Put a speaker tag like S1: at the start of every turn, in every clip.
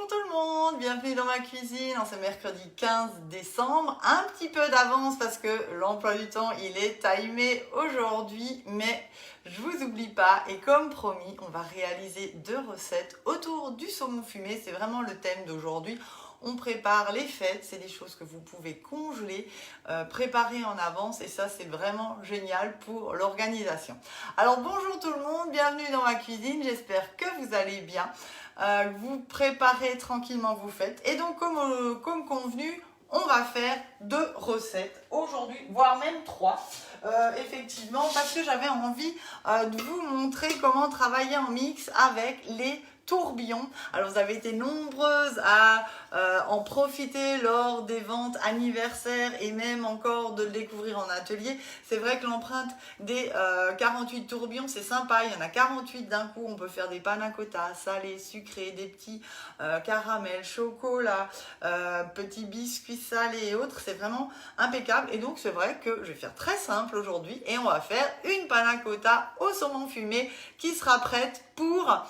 S1: Bonjour tout le monde, bienvenue dans ma cuisine en ce mercredi 15 décembre. Un petit peu d'avance parce que l'emploi du temps il est timé aujourd'hui, mais je vous oublie pas et comme promis, on va réaliser 2 recettes autour du saumon fumé. C'est vraiment le thème d'aujourd'hui. On prépare les fêtes, c'est des choses que vous pouvez congeler, préparer en avance et ça c'est vraiment génial pour l'organisation. Alors bonjour tout le monde, bienvenue dans ma cuisine, j'espère que vous allez bien, vous préparez tranquillement vos fêtes et donc comme convenu, on va faire 2 recettes aujourd'hui, voire même 3. Effectivement, parce que j'avais envie de vous montrer comment travailler en mix avec les tourbillons. Alors vous avez été nombreuses à en profiter lors des ventes anniversaires et même encore de le découvrir en atelier. C'est vrai que l'empreinte des 48 tourbillons c'est sympa, il y en a 48 d'un coup, on peut faire des panna cotta, salés, sucrés, des petits caramels, chocolat, petits biscuits salés et autres, c'est vraiment impeccable et donc c'est vrai que je vais faire très simple aujourd'hui et on va faire une panna cotta au saumon fumé qui sera prête pour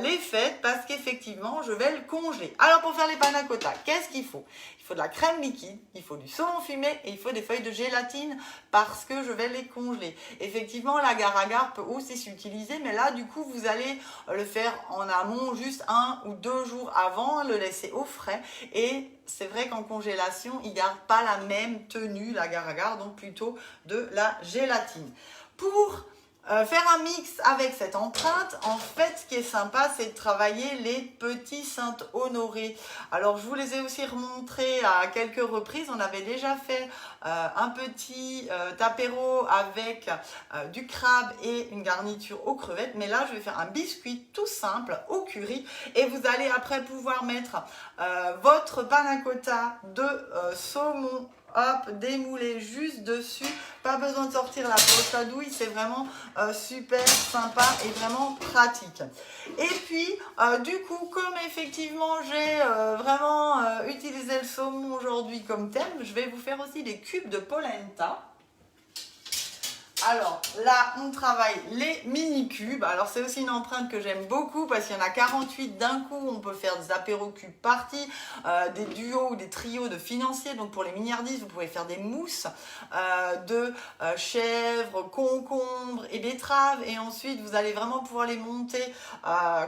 S1: les fêtes parce qu'effectivement je vais le congeler. Alors pour faire les panna cotta, qu'est-ce qu'il faut? Il faut de la crème liquide, il faut du saumon fumé et il faut des feuilles de gélatine parce que je vais les congeler. Effectivement l'agar-agar peut aussi s'utiliser mais là du coup vous allez le faire en amont juste 1 ou 2 jours avant, le laisser au frais et c'est vrai qu'en congélation il ne garde pas la même tenue l'agar-agar, donc plutôt de la gélatine. Pour faire un mix avec cette empreinte, en fait ce qui est sympa c'est de travailler les petits Saint-Honoré. Alors je vous les ai aussi remontrés à quelques reprises, on avait déjà fait un petit apéro avec du crabe et une garniture aux crevettes, mais là je vais faire un biscuit tout simple au curry et vous allez après pouvoir mettre votre panna cotta de saumon, hop, démoulé juste dessus, pas besoin de sortir la brosse à douille, c'est vraiment super sympa et vraiment pratique. Et puis du coup comme effectivement j'ai vraiment utilisé le saumon aujourd'hui comme thème, je vais vous faire aussi des cubes de polenta. Alors là, on travaille les mini cubes. Alors c'est aussi une empreinte que j'aime beaucoup parce qu'il y en a 48 d'un coup. On peut faire des apéros cubes parties, des duos ou des trios de financiers. Donc pour les milliardistes, vous pouvez faire des mousses de chèvre, concombre et betteraves. Et ensuite, vous allez vraiment pouvoir les monter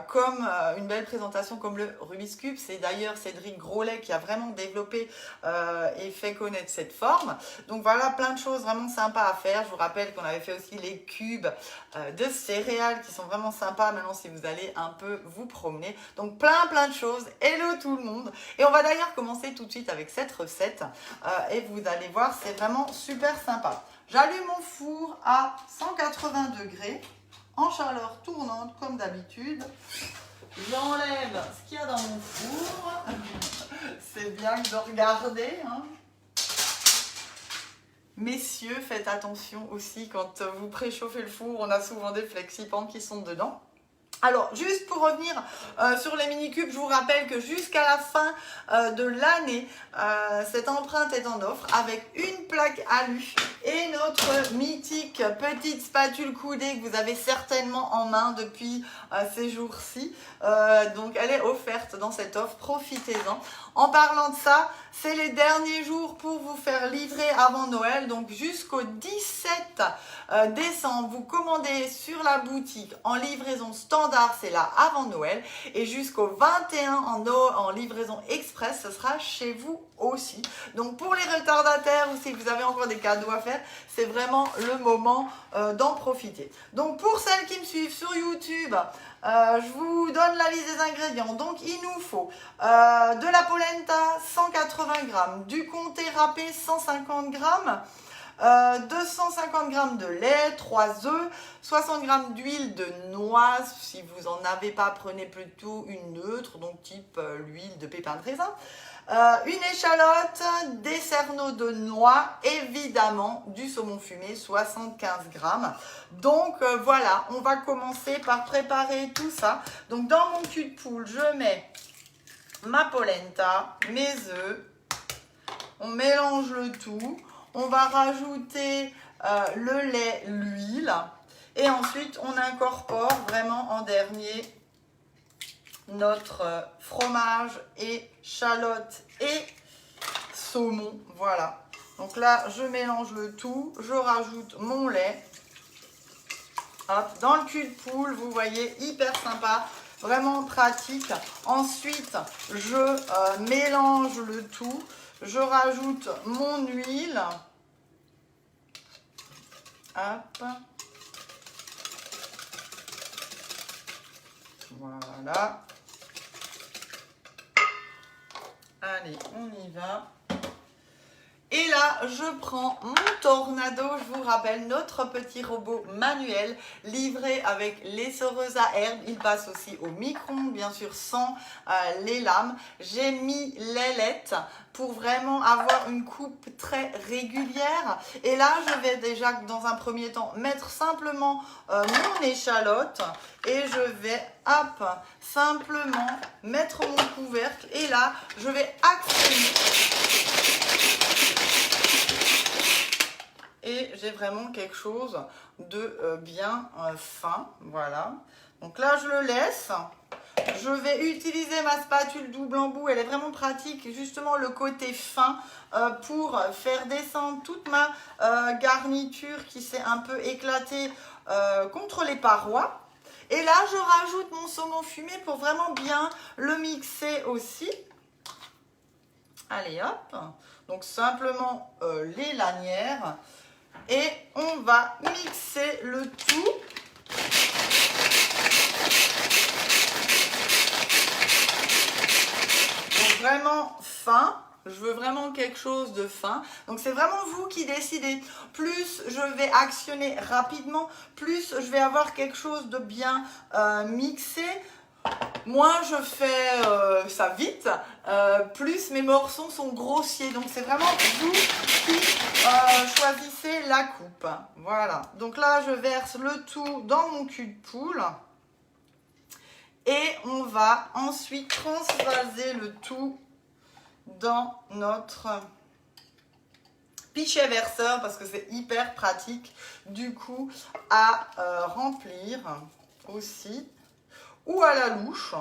S1: comme une belle présentation comme le Rubik's Cube. C'est d'ailleurs Cédric Grolet qui a vraiment développé et fait connaître cette forme. Donc voilà, plein de choses vraiment sympas à faire. Je vous rappelle qu'on avait fait aussi les cubes de céréales qui sont vraiment sympas maintenant si vous allez un peu vous promener. Donc plein de choses. Hello tout le monde. Et on va d'ailleurs commencer tout de suite avec cette recette et vous allez voir, c'est vraiment super sympa. J'allume mon four à 180 degrés en chaleur tournante comme d'habitude. J'enlève ce qu'il y a dans mon four. C'est bien de regarder, hein. Messieurs, faites attention aussi quand vous préchauffez le four, on a souvent des flexipans qui sont dedans. Alors, juste pour revenir sur les mini-cubes, je vous rappelle que jusqu'à la fin de l'année, cette empreinte est en offre avec une plaque alu et notre mythique petite spatule coudée que vous avez certainement en main depuis ces jours-ci. Donc, elle est offerte dans cette offre, profitez-en. En parlant de ça, c'est les derniers jours pour vous faire livrer avant Noël. Donc, jusqu'au 17 décembre, vous commandez sur la boutique en livraison standard, c'est là avant Noël. Et jusqu'au 21 en livraison express, ce sera chez vous aussi. Donc, pour les retardataires ou si vous avez encore des cadeaux à faire, c'est vraiment le moment d'en profiter. Donc, pour celles qui me suivent sur YouTube, je vous donne la liste des ingrédients. Donc, il nous faut de la polenta 180 g, du comté râpé 150 g, 250 g de lait, 3 œufs, 60 g d'huile de noix. Si vous n'en avez pas, prenez plutôt une neutre, donc type l'huile de pépins de raisin. Une échalote, des cerneaux de noix, évidemment du saumon fumé, 75 g. Donc voilà, on va commencer par préparer tout ça. Donc dans mon cul de poule, je mets ma polenta, mes œufs, on mélange le tout, on va rajouter le lait, l'huile et ensuite on incorpore vraiment en dernier notre fromage et échalote et saumon. Voilà. Donc là, je mélange le tout. Je rajoute mon lait. Hop, dans le cul de poule, vous voyez, hyper sympa. Vraiment pratique. Ensuite, je mélange le tout. Je rajoute mon huile. Hop. Voilà. Allez, on y va. Et là, je prends mon Tornado, je vous rappelle, notre petit robot manuel livré avec l'essoreuse à herbe. Il passe aussi au micro-ondes, bien sûr, sans les lames. J'ai mis l'ailette pour vraiment avoir une coupe très régulière. Et là, je vais déjà, dans un premier temps, mettre simplement mon échalote. Et je vais, hop, simplement mettre mon couvercle. Et là, je vais actionner. Et j'ai vraiment quelque chose de bien fin, voilà. Donc là, je le laisse. Je vais utiliser ma spatule double embout. Elle est vraiment pratique, justement le côté fin pour faire descendre toute ma garniture qui s'est un peu éclatée contre les parois. Et là, je rajoute mon saumon fumé pour vraiment bien le mixer aussi. Allez, hop. Donc simplement les lanières. Et on va mixer le tout. Donc vraiment fin. Je veux vraiment quelque chose de fin. Donc c'est vraiment vous qui décidez. Plus je vais actionner rapidement, plus je vais avoir quelque chose de bien mixé. Moins je fais ça vite, plus mes morceaux sont grossiers. Donc c'est vraiment vous qui choisissez la coupe. Voilà. Donc là, je verse le tout dans mon cul de poule. Et on va ensuite transvaser le tout dans notre pichet verseur parce que c'est hyper pratique du coup à remplir aussi. Ou à la louche,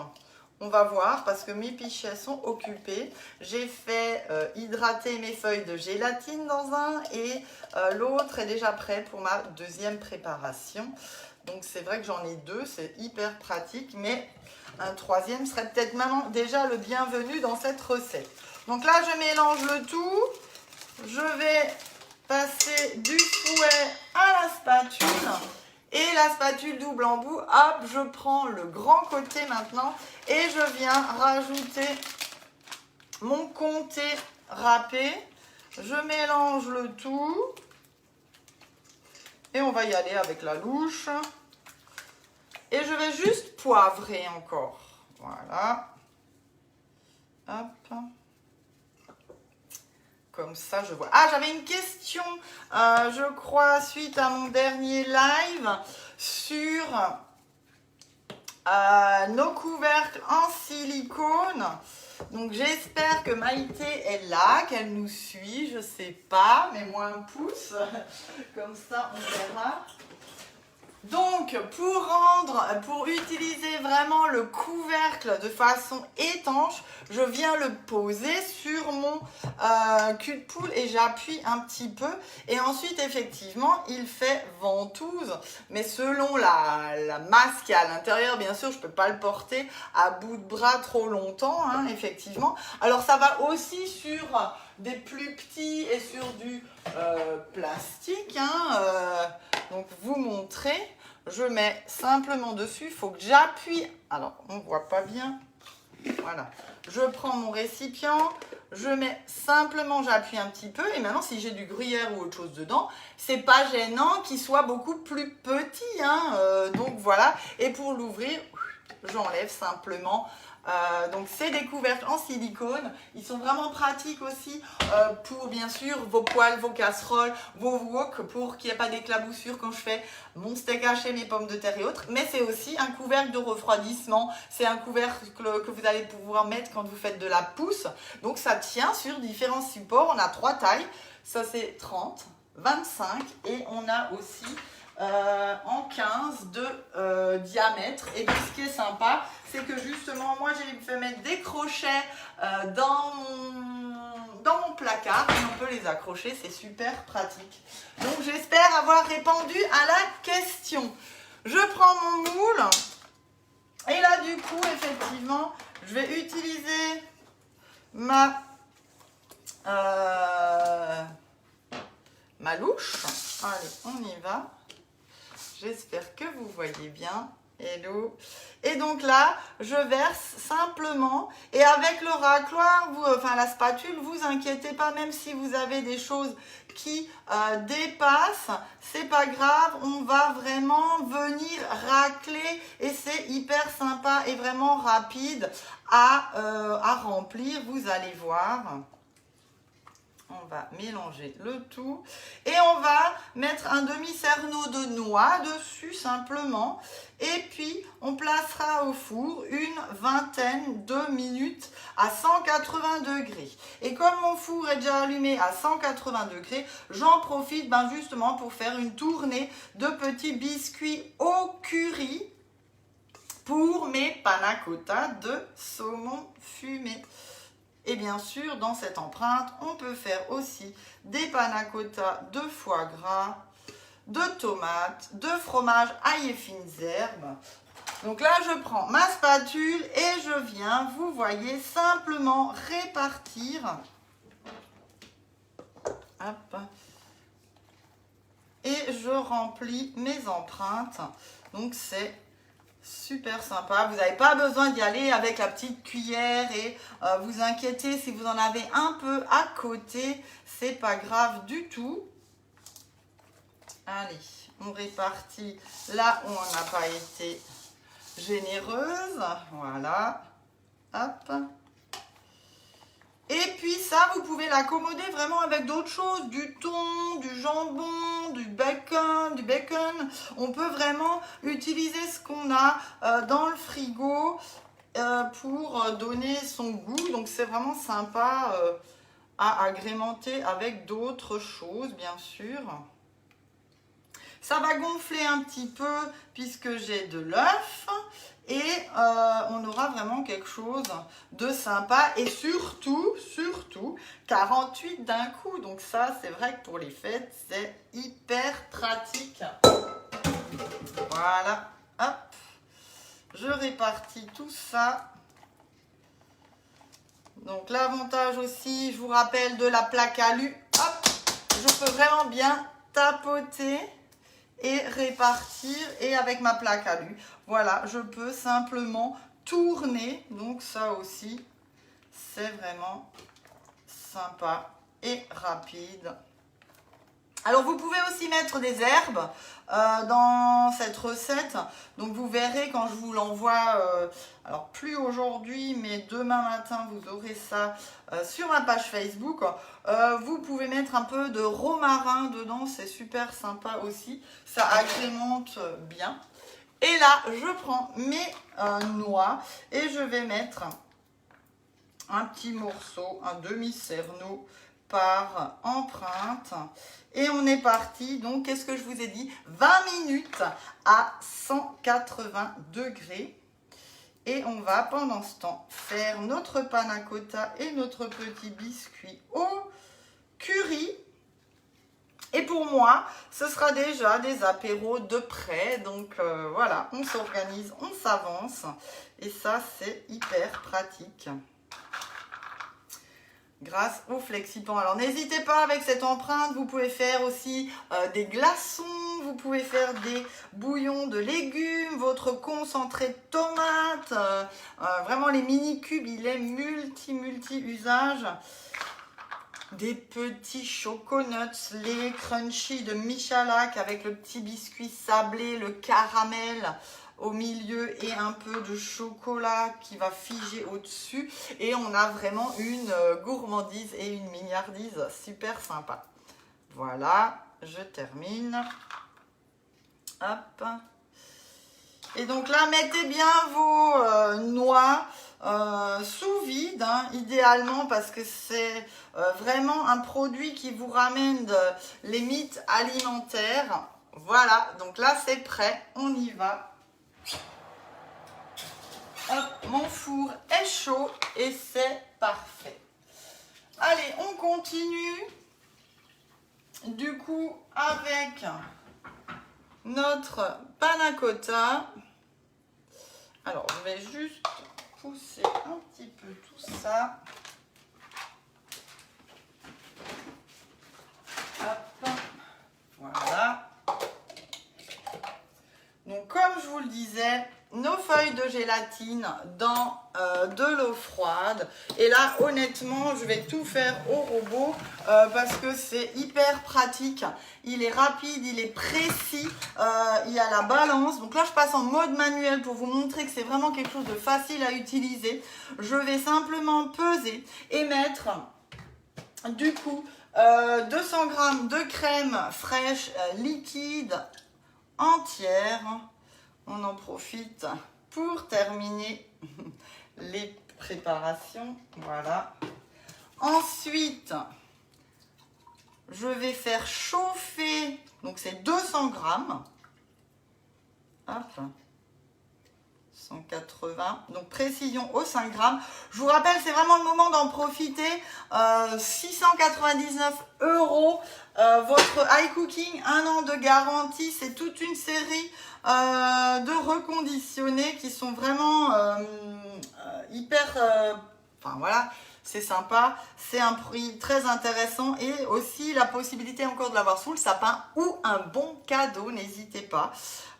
S1: on va voir parce que mes pichets sont occupés. J'ai fait hydrater mes feuilles de gélatine dans un et l'autre est déjà prêt pour ma deuxième préparation. Donc c'est vrai que j'en ai deux, c'est hyper pratique, mais un troisième serait peut-être maintenant déjà le bienvenu dans cette recette. Donc là, je mélange le tout. Je vais passer du fouet à la spatule. Et la spatule double embout, hop, je prends le grand côté maintenant et je viens rajouter mon comté râpé. Je mélange le tout et on va y aller avec la louche. Et je vais juste poivrer encore. Voilà. Hop. Comme ça, je vois. Ah, j'avais une question, je crois, suite à mon dernier live sur nos couvercles en silicone. Donc, j'espère que Maïté est là, qu'elle nous suit. Je ne sais pas, mets-moi un pouce. Comme ça, on verra. Donc, pour utiliser vraiment le couvercle de façon étanche, je viens le poser sur mon cul de poule et j'appuie un petit peu. Et ensuite, effectivement, il fait ventouse. Mais selon la masse qu'il y a à l'intérieur, bien sûr, je ne peux pas le porter à bout de bras trop longtemps, hein, effectivement. Alors, ça va aussi sur des plus petits et sur du plastique. Hein, donc, vous montrer. Je mets simplement dessus. Il faut que j'appuie. Alors, on ne voit pas bien. Voilà. Je prends mon récipient. Je mets simplement, j'appuie un petit peu. Et maintenant, si j'ai du gruyère ou autre chose dedans, c'est pas gênant qu'il soit beaucoup plus petit. Hein, donc, voilà. Et pour l'ouvrir, j'enlève simplement. Donc c'est des couvercles en silicone, ils sont vraiment pratiques aussi pour bien sûr vos poêles, vos casseroles, vos wok, pour qu'il n'y ait pas d'éclaboussure quand je fais mon steak haché, mes pommes de terre et autres. Mais c'est aussi un couvercle de refroidissement, c'est un couvercle que vous allez pouvoir mettre quand vous faites de la pousse. Donc ça tient sur différents supports, on a 3 tailles, ça c'est 30, 25 et on a aussi en 15 de diamètre. Et puis ce qui est sympa, c'est que justement, moi j'ai fait mettre des crochets dans mon placard et on peut les accrocher, c'est super pratique. Donc j'espère avoir répondu à la question. Je prends mon moule et là du coup, effectivement, je vais utiliser ma louche. Allez, on y va. J'espère que vous voyez bien. Hello. Et donc là, je verse simplement. Et avec le racloir, enfin la spatule, vous inquiétez pas, même si vous avez des choses qui dépassent, c'est pas grave. On va vraiment venir racler et c'est hyper sympa et vraiment rapide à remplir. Vous allez voir. On va mélanger le tout et on va mettre un demi-cerneau de noix dessus simplement et puis on placera au four une vingtaine de minutes à 180 degrés. Et comme mon four est déjà allumé à 180 degrés, j'en profite justement pour faire une tournée de petits biscuits au curry pour mes panna cotta de saumon fumé. Et bien sûr, dans cette empreinte, on peut faire aussi des panna cotta de foie gras, de tomates, de fromage ail et fines herbes. Donc là, je prends ma spatule et je viens, vous voyez, simplement répartir. Hop. Et je remplis mes empreintes. Donc c'est super sympa, vous n'avez pas besoin d'y aller avec la petite cuillère et vous inquiétez si vous en avez un peu à côté, c'est pas grave du tout. Allez, on répartit là où on n'a pas été généreuse, voilà, hop. Et puis ça, vous pouvez l'accommoder vraiment avec d'autres choses, du thon, du jambon, du bacon. On peut vraiment utiliser ce qu'on a dans le frigo pour donner son goût. Donc c'est vraiment sympa à agrémenter avec d'autres choses, bien sûr. Ça va gonfler un petit peu puisque j'ai de l'œuf. Et on aura vraiment quelque chose de sympa et surtout 48 d'un coup. Donc ça, c'est vrai que pour les fêtes, c'est hyper pratique. Voilà, hop. Je répartis tout ça. Donc l'avantage aussi, je vous rappelle, de la plaque alu, hop, je peux vraiment bien tapoter et répartir, et avec ma plaque alu, voilà, je peux simplement tourner. Donc ça aussi, c'est vraiment sympa et rapide. Alors vous pouvez aussi mettre des herbes dans cette recette. Donc vous verrez quand je vous l'envoie, alors plus aujourd'hui, mais demain matin, vous aurez ça sur ma page Facebook. Vous pouvez mettre un peu de romarin dedans, c'est super sympa aussi. Ça agrémente bien. Et là, je prends mes noix et je vais mettre un petit morceau, un demi-cerneau par empreinte. Et on est parti, donc qu'est-ce que je vous ai dit, 20 minutes à 180 degrés. Et on va pendant ce temps faire notre panna cotta et notre petit biscuit au curry. Et pour moi, ce sera déjà des apéros de près. Donc voilà, on s'organise, on s'avance. Et ça, c'est hyper pratique. Grâce au FlexiPan. Alors n'hésitez pas avec cette empreinte, vous pouvez faire aussi des glaçons, vous pouvez faire des bouillons de légumes, votre concentré de tomates, vraiment les mini cubes, il est multi-usage. Des petits choconuts, les crunchy de Michalak avec le petit biscuit sablé, le caramel au milieu et un peu de chocolat qui va figer au-dessus. Et on a vraiment une gourmandise et une mignardise super sympa. Voilà, je termine. Hop. Et donc là, mettez bien vos noix sous vide, hein, idéalement, parce que c'est vraiment un produit qui vous ramène les mythes alimentaires. Voilà, donc là, c'est prêt. On y va. Hop, mon four est chaud et c'est parfait. Allez, on continue. Du coup, avec notre panna cotta. Alors, je vais juste pousser un petit peu tout ça. Hop, voilà. Donc, comme je vous le disais, nos feuilles de gélatine dans de l'eau froide. Et là, honnêtement, je vais tout faire au robot parce que c'est hyper pratique. Il est rapide, il est précis, il y a la balance. Donc là, je passe en mode manuel pour vous montrer que c'est vraiment quelque chose de facile à utiliser. Je vais simplement peser et mettre du coup 200 g de crème fraîche liquide entière. On en profite pour terminer les préparations. Voilà. Ensuite, je vais faire chauffer, donc c'est 200 g. Hop. 180, donc précision au 5 g. Je vous rappelle, c'est vraiment le moment d'en profiter. 699 €, votre iCooking, 1 an de garantie. C'est toute une série de reconditionnés qui sont vraiment hyper... enfin voilà, c'est sympa. C'est un prix très intéressant et aussi la possibilité encore de l'avoir sous le sapin ou un bon cadeau, n'hésitez pas.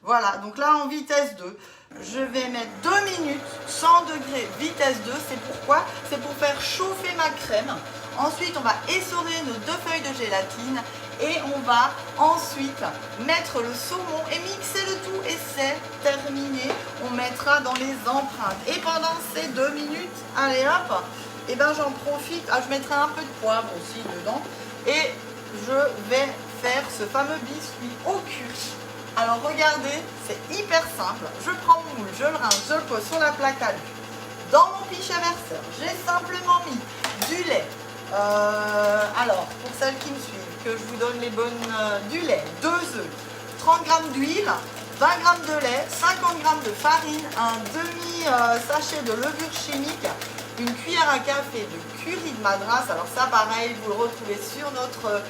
S1: Voilà, donc là en vitesse 2, je vais mettre 2 minutes, 100 degrés, vitesse 2. C'est pourquoi? C'est pour faire chauffer ma crème. Ensuite, on va essorer nos 2 feuilles de gélatine et on va ensuite mettre le saumon et mixer le tout et c'est terminé. On mettra dans les empreintes. Et pendant ces 2 minutes, allez hop, et ben j'en profite. Ah, je mettrai un peu de poivre aussi dedans et je vais faire ce fameux biscuit au curry. Alors regardez, c'est hyper simple. Je prends mon moule, je le rince, je le pose sur la plaque à l'huile. Dans mon pichet verseur, j'ai simplement mis du lait. Alors, pour celles qui me suivent, que je vous donne les bonnes... du lait, 2 œufs, 30 g d'huile, 20 g de lait, 50 g de farine, un demi-sachet de levure chimique, une cuillère à café de curry de madras. Alors ça, pareil, vous le retrouvez sur notre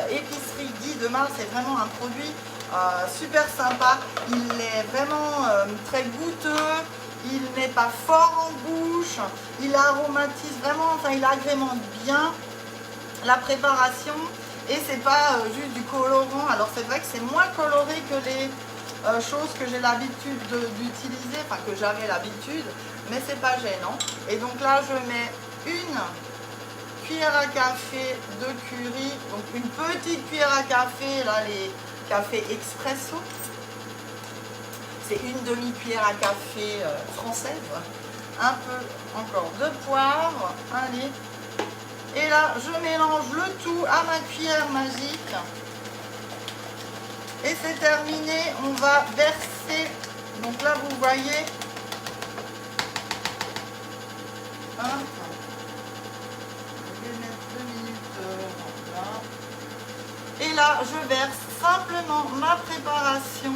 S1: épicerie Guy de Mars. C'est vraiment un produit super sympa. Il est vraiment très goûteux. Il n'est pas fort en bouche. Il aromatise vraiment, enfin il agrémente bien la préparation. Et c'est pas juste du colorant. Alors c'est vrai que c'est moins coloré que les choses que j'ai l'habitude d'utiliser, enfin que j'avais l'habitude, mais c'est pas gênant. Et donc là je mets une cuillère à café de curry, donc une petite cuillère à café, là les cafés expresso, c'est une demi-cuillère à café française, un peu encore de poivre, allez. Et là, je mélange le tout à ma cuillère magique. Et c'est terminé. On va verser. Donc là, vous voyez. Hop. Je vais mettre 2 minutes. Là. Et là, je verse simplement ma préparation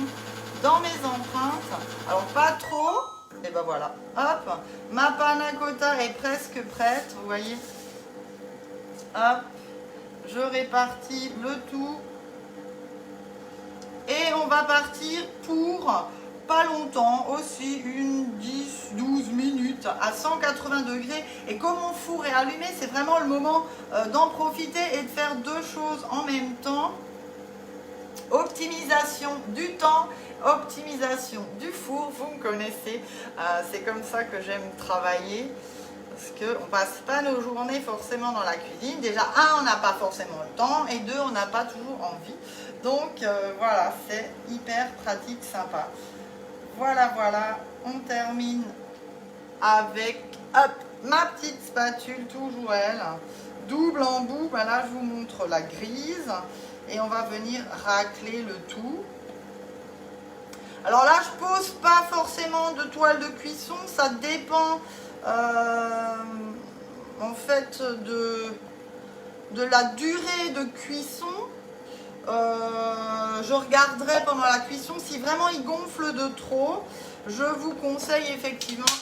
S1: dans mes empreintes. Alors, pas trop. Et ben voilà. Hop. Ma panna cotta est presque prête. Vous voyez. Hop, je répartis le tout et on va partir pour pas longtemps, aussi une 10-12 minutes à 180 degrés. Et comme mon four est allumé, c'est vraiment le moment d'en profiter et de faire 2 choses en même temps. Optimisation du temps, optimisation du four, vous me connaissez, c'est comme ça que j'aime travailler. Parce qu'on ne passe pas nos journées forcément dans la cuisine. Déjà, 1, on n'a pas forcément le temps. Et 2, on n'a pas toujours envie. Donc, voilà, c'est hyper pratique, sympa. Voilà, voilà. On termine avec, hop, ma petite spatule, toujours elle. Double embout. Ben là, je vous montre la grise. Et on va venir racler le tout. Alors là, je pose pas forcément de toile de cuisson. Ça dépend... en fait de la durée de cuisson. Je regarderai pendant la cuisson si vraiment il gonfle de trop. Je vous conseille effectivement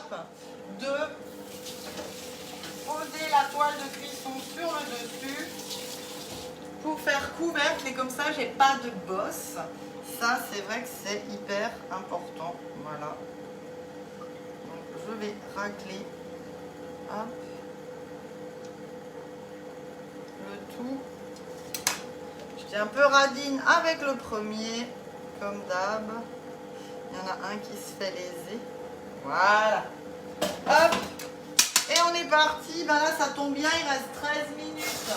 S1: étape de poser la toile de cuisson sur le dessus pour faire couvercle et comme ça j'ai pas de bosse. Ça c'est vrai que c'est hyper important. Voilà. Donc je vais racler. Hop. Le tout. J'étais un peu radine avec le premier, comme d'hab. Il y en a un qui se fait léser. Voilà. Hop. Et on est parti. Ben là, ça tombe bien. Il reste 13 minutes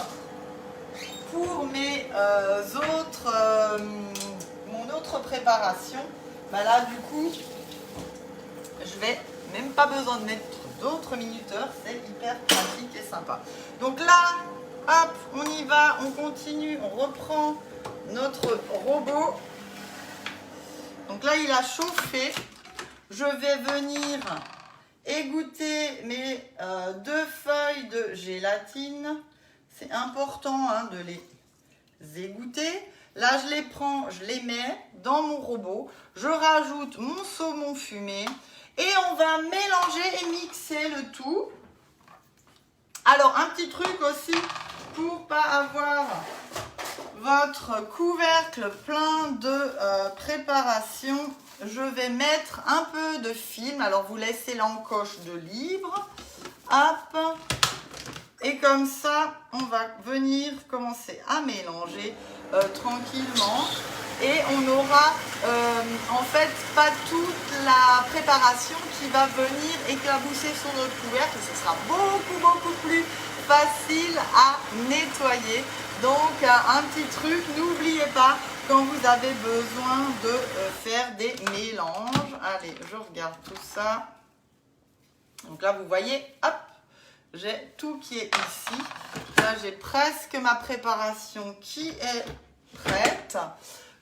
S1: pour mes mon autre préparation. Ben là, du coup, je vais même pas besoin de mettre d'autres minuteurs. C'est hyper pratique et sympa. Donc là, hop, on y va. On continue. On reprend notre robot. Donc là, il a chauffé. Je vais venir égoutter mes 2 feuilles de gélatine. C'est important hein, de les égoutter. Là, je les prends, je les mets dans mon robot. Je rajoute mon saumon fumé et on va mélanger et mixer le tout. Alors, un petit truc aussi pour pas avoir votre couvercle plein de préparation. Je vais mettre un peu de film. Alors, vous laissez l'encoche de livre. Hop. Et comme ça, on va venir commencer à mélanger tranquillement. Et on aura en fait pas toute la préparation qui va venir éclabousser sur notre couvercle. Ce sera beaucoup plus facile à nettoyer. Donc, un petit truc, n'oubliez pas quand vous avez besoin de faire des mélanges. Allez, je regarde tout ça. Donc là, vous voyez, hop, j'ai tout qui est ici. Là, j'ai presque ma préparation qui est prête.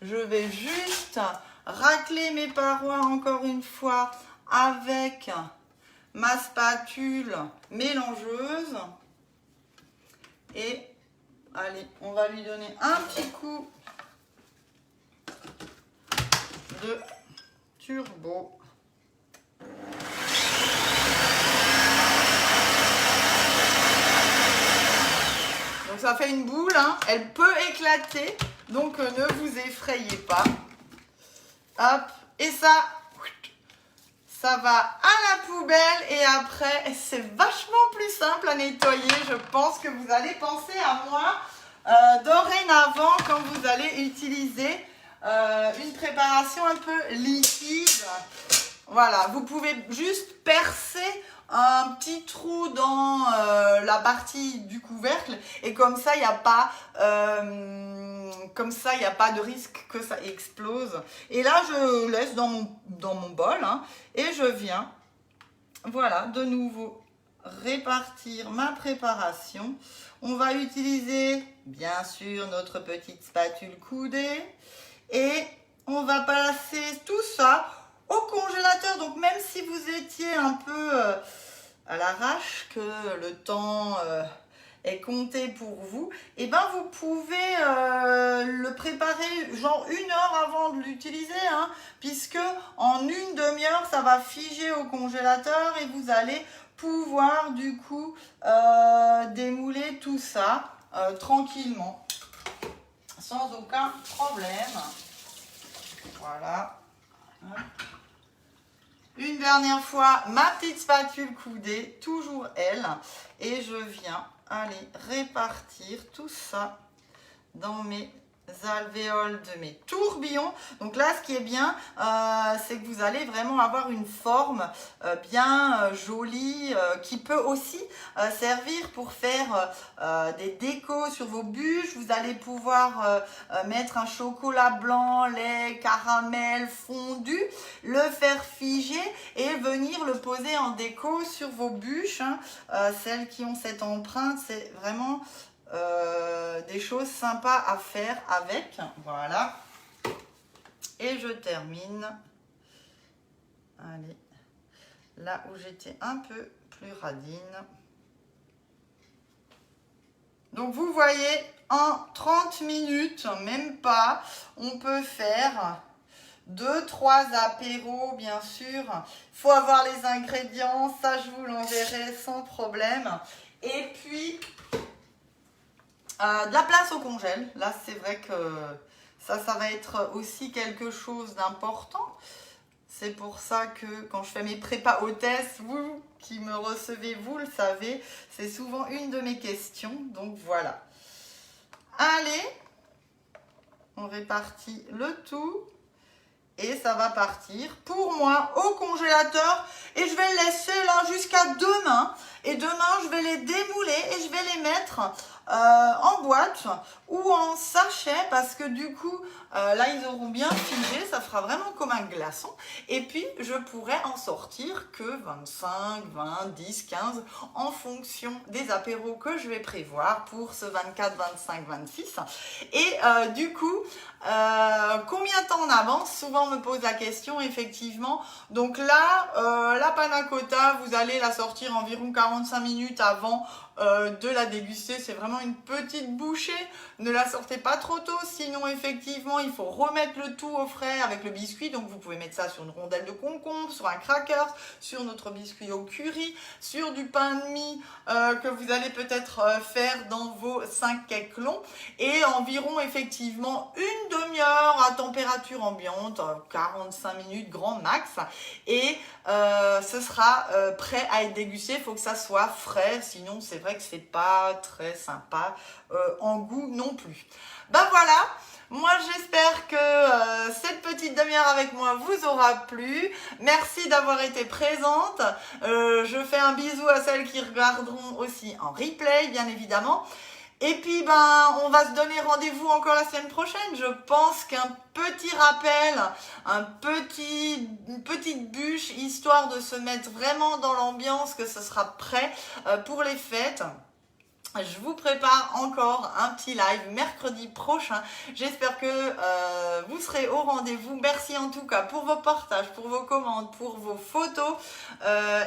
S1: Je vais juste racler mes parois encore une fois avec ma spatule mélangeuse. Et allez, on va lui donner un petit coup de turbo. Donc ça fait une boule, hein. Elle peut éclater, donc ne vous effrayez pas. Hop, et ça va à la poubelle et après c'est vachement plus simple à nettoyer. Je pense que vous allez penser à moi dorénavant quand vous allez utiliser une préparation un peu liquide. Voilà, vous pouvez juste percer un petit trou dans la partie du couvercle et comme ça il n'y a pas de risque que ça explose. Et là je laisse dans mon bol hein, et je viens voilà de nouveau répartir ma préparation. On va utiliser bien sûr notre petite spatule coudée et on va passer tout ça au congélateur. Donc même si vous étiez un peu à l'arrache, que le temps est compté pour vous, et ben vous pouvez le préparer genre 1 heure avant de l'utiliser hein, puisque en 1 demi-heure ça va figer au congélateur et vous allez pouvoir du coup démouler tout ça tranquillement sans aucun problème. Voilà. Une dernière fois, ma petite spatule coudée, toujours elle. Et je viens aller répartir tout ça dans mes alvéoles de mes tourbillons. Donc là, ce qui est bien, c'est que vous allez vraiment avoir une forme bien jolie qui peut aussi servir pour faire des décos sur vos bûches. Vous allez pouvoir mettre un chocolat blanc, lait, caramel fondu, le faire figer et venir le poser en déco sur vos bûches. Hein. Celles qui ont cette empreinte, c'est vraiment des choses sympas à faire avec. Voilà. Et je termine. Allez. Là où j'étais un peu plus radine. Donc vous voyez, en 30 minutes, même pas, on peut faire 2-3 apéros, bien sûr. Il faut avoir les ingrédients, ça je vous l'enverrai sans problème. Et puis, de la place au congèle. Là, c'est vrai que ça va être aussi quelque chose d'important. C'est pour ça que quand je fais mes prépas hôtesses, vous qui me recevez, vous le savez, c'est souvent une de mes questions. Donc voilà. Allez, on répartit le tout. Et ça va partir pour moi au congélateur. Et je vais le laisser là jusqu'à demain. Et demain, je vais les démouler et je vais les mettre en boîte ou en sachet. Parce que du coup, là, ils auront bien figé. Ça fera vraiment comme un glaçon. Et puis, je pourrai en sortir que 25, 20, 10, 15 en fonction des apéros que je vais prévoir pour ce 24, 25, 26. Et du coup, combien de temps en avance? Souvent, on me pose la question, effectivement. Donc là, la panna cotta, vous allez la sortir environ 45 minutes avant de la déguster. C'est vraiment une petite bouchée. Ne la sortez pas trop tôt, sinon effectivement il faut remettre le tout au frais avec le biscuit. Donc vous pouvez mettre ça sur une rondelle de concombre, sur un cracker, sur notre biscuit au curry, sur du pain de mie que vous allez peut-être faire dans vos 5 cakes longs. Et environ effectivement une demi-heure à température ambiante, 45 minutes grand max. Et ce sera prêt à être dégusté. Il faut que ça soit frais, sinon c'est vrai que c'est pas très sympa en goût non plus. Ben voilà, moi j'espère que cette petite demi-heure avec moi vous aura plu. Merci d'avoir été présente. Je fais un bisou à celles qui regarderont aussi en replay, bien évidemment. Et puis, on va se donner rendez-vous encore la semaine prochaine. Je pense qu'un petit rappel, une petite bûche, histoire de se mettre vraiment dans l'ambiance, que ce sera prêt pour les fêtes. Je vous prépare encore un petit live mercredi prochain. J'espère que vous serez au rendez-vous. Merci en tout cas pour vos partages, pour vos commandes, pour vos photos.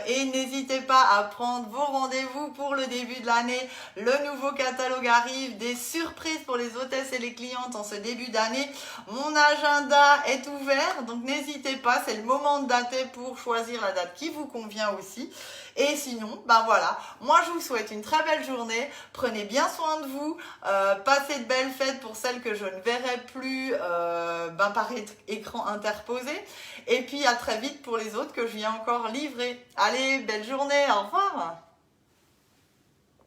S1: Et n'hésitez pas à prendre vos rendez-vous pour le début de l'année. Le nouveau catalogue arrive, des surprises pour les hôtesses et les clientes en ce début d'année. Mon agenda est ouvert, donc n'hésitez pas. C'est le moment de dater pour choisir la date qui vous convient aussi. Et sinon, voilà, moi je vous souhaite une très belle journée, prenez bien soin de vous, passez de belles fêtes pour celles que je ne verrai plus par écran interposé, et puis à très vite pour les autres que je viens encore livrer. Allez, belle journée, au revoir.